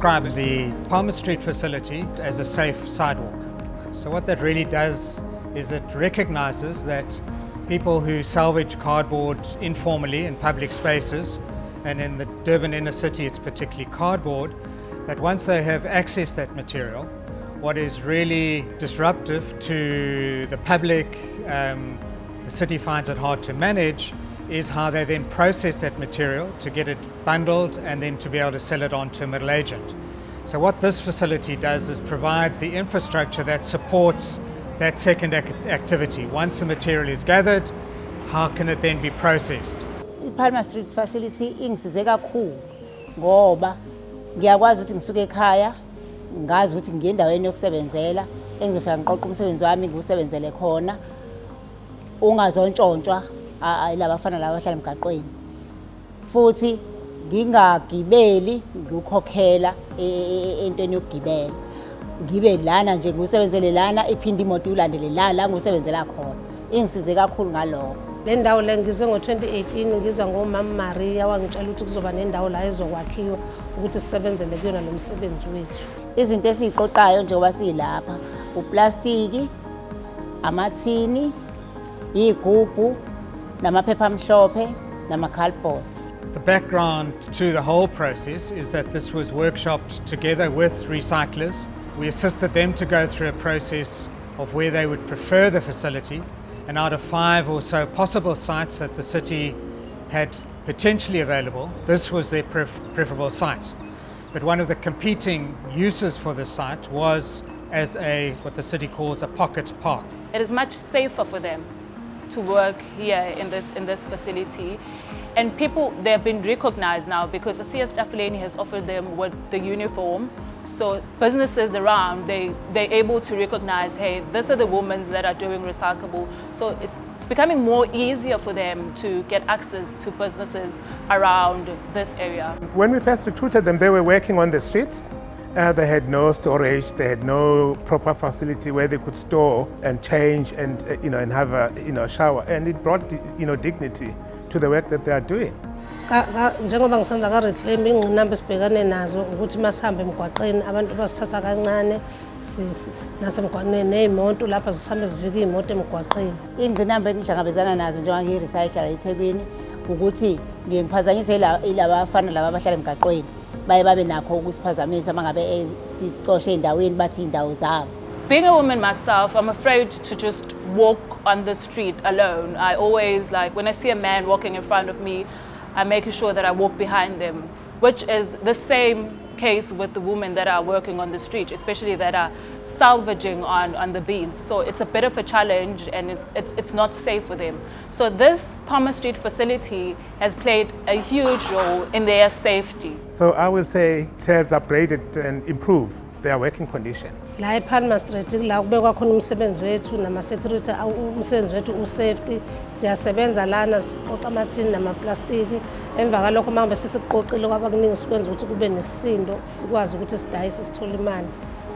describe the Palmer Street facility as a safe sidewalk. So what that really does is it recognizes that people who salvage cardboard informally in public spaces, and in the Durban inner city it's particularly cardboard, that once they have accessed that material, what is really disruptive to the public, the city finds it hard to manage, is how they then process that material to get it bundled and then to be able to sell it on to a middle agent. So what this facility does is provide the infrastructure that supports that second activity. Once the material is gathered, how can it then be processed? I-Palmer Street facility ingisize kakhulu ngoba ngiyakwazi ukuthi ngisuke ekhaya ngazi ukuthi ngiye endaweni yokusebenzela engizofika ngiqoqa umsebenzi wami ngiwusebenzele khona ungazontshontshwa laba bafana laba abahlala emgaqweni futhi ngingagibeli ngikukhokhela entweni yokugibela ngibe lana nje ngiwusebenzele lana iphinde imoto ulandele la ngiwusebenzela khona ingisize kakhulu ngalokho. Le ndawo le ngizwe ngo-2018 ngizwa ngomama Maria wangitshela ukuthi kuzoba nendawo la ezokwakhiwa ukuthi sisebenzele kuyona lo msebenzi wethu. Izinto esiziqoqayo njengoba silapha uplastiki, amathini, igubhu, namaphepha amhlophe, nama-cardboards. The background to the whole process is that this was workshopped together with recyclers. We assisted them to go through a process of where they would prefer the facility, and out of 5 or so possible sites that the city had potentially available, this was their preferable site. But one of the competing uses for this site was as what the city calls a pocket park. It is much safer for them to work here in this facility, and people, they have been recognized now because eTafuleni has offered them with the uniform. So businesses around, they're able to recognize, hey, these are the women that are doing recyclable. So it's becoming more easier for them to get access to businesses around this area. When we first recruited them, they were working on the streets. They had no storage, they had no proper facility where they could store and change and and have a shower, and it brought dignity to the work that they are doing. Njengoba ngisenza ka-reclaim ingqinamba esibhekane nazo ukuthi masihamba emgwaqeni abantu basithatha kancane nasemgwaqeni ney'moto lapha zihambe zivika iy'moto emgwaqeni. Iy'ngqinamba engihlangabezana nazo njengoba ngiyi-recycler eThekwini ukuthi ngiye ngiphazanyiswe yilaba bafana laba abahlala emgaqweni baye babe nakho ukusiphazamisa uma ngabe sicoshe ey'ndaweni bathi iy'ndawo zabo. Being a woman myself, I'm afraid to just walk on the street alone. I always, when I see a man walking in front of me, I'm making sure that I walk behind them, which is the same case with the women that are working on the street, especially that are salvaging on the beans. So it's a bit of a challenge, and it's not safe for them. So this Palmer Street facility has played a huge role in their safety. So I will say it has upgraded and improved their working conditions. La e-Palmer Street la kubekwa khona umsebenzi wethu nama-security, umsebenzi wethu u-safety. Siyasebenza lana siqoqa amathini namaplastiki. Emva kalokho uma ngabe sesiqoqile kwabakuningi sikwenza ukuthi kube nesisindo sikwazi ukuthi sidayise sithole imali.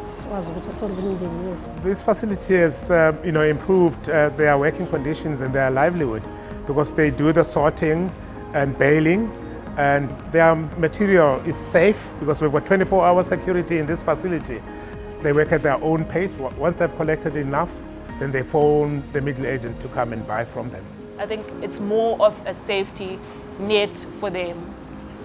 Sikwazi ukuthi sondle imindeni yethu. This facility has improved their working conditions and their livelihood because they do the sorting and baling, and their material is safe because we've got 24-hour security in this facility. They work at their own pace. Once they've collected enough, then they phone the middle agent to come and buy from them. I think it's more of a safety net for them,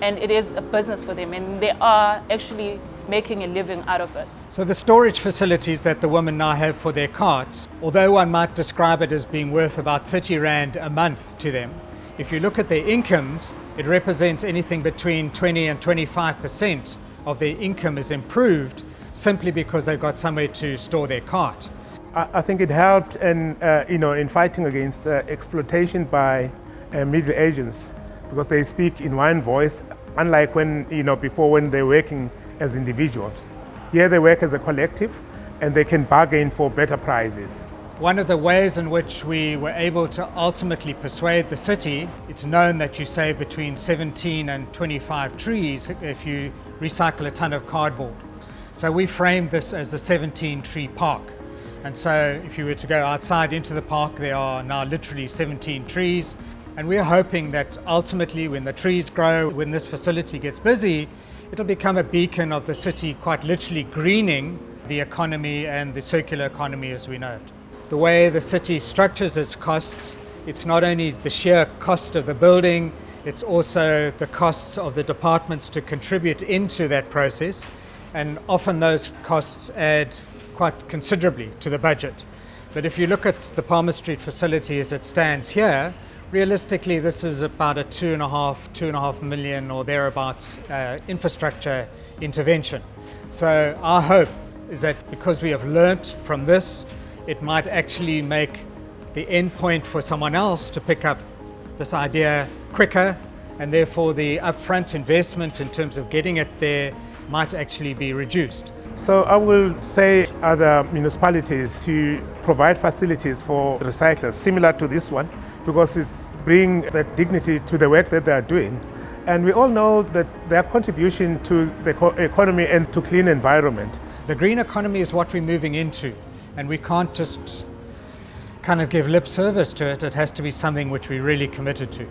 and it is a business for them, and they are actually making a living out of it. So the storage facilities that the women now have for their carts, although one might describe it as being worth about 30 Rand a month to them, if you look at their incomes, it represents anything between 20 and 25% of their income is improved simply because they've got somewhere to store their cart. I think it helped in fighting against exploitation by middle agents because they speak in one voice, unlike when before when they're working as individuals. Here they work as a collective and they can bargain for better prices. One of the ways in which we were able to ultimately persuade the city, it's known that you save between 17 and 25 trees if you recycle a ton of cardboard. So we framed this as a 17-tree park. And so if you were to go outside into the park, there are now literally 17 trees. And we're hoping that ultimately when the trees grow, when this facility gets busy, it'll become a beacon of the city, quite literally greening the economy and the circular economy as we know it. The way the city structures its costs, it's not only the sheer cost of the building, it's also the costs of the departments to contribute into that process, and often those costs add quite considerably to the budget. But if you look at the Palmer Street facility as it stands here, realistically this is about a 2.5 million or thereabouts infrastructure intervention. So our hope is that because we have learnt from this, it might actually make the end point for someone else to pick up this idea quicker, and therefore the upfront investment in terms of getting it there might actually be reduced. So I will say other municipalities to provide facilities for recyclers similar to this one, because it's bring that dignity to the work that they are doing. And we all know that their contribution to the economy and to clean environment. The green economy is what we're moving into, and we can't just kind of give lip service to it. It has to be something which we're really committed to.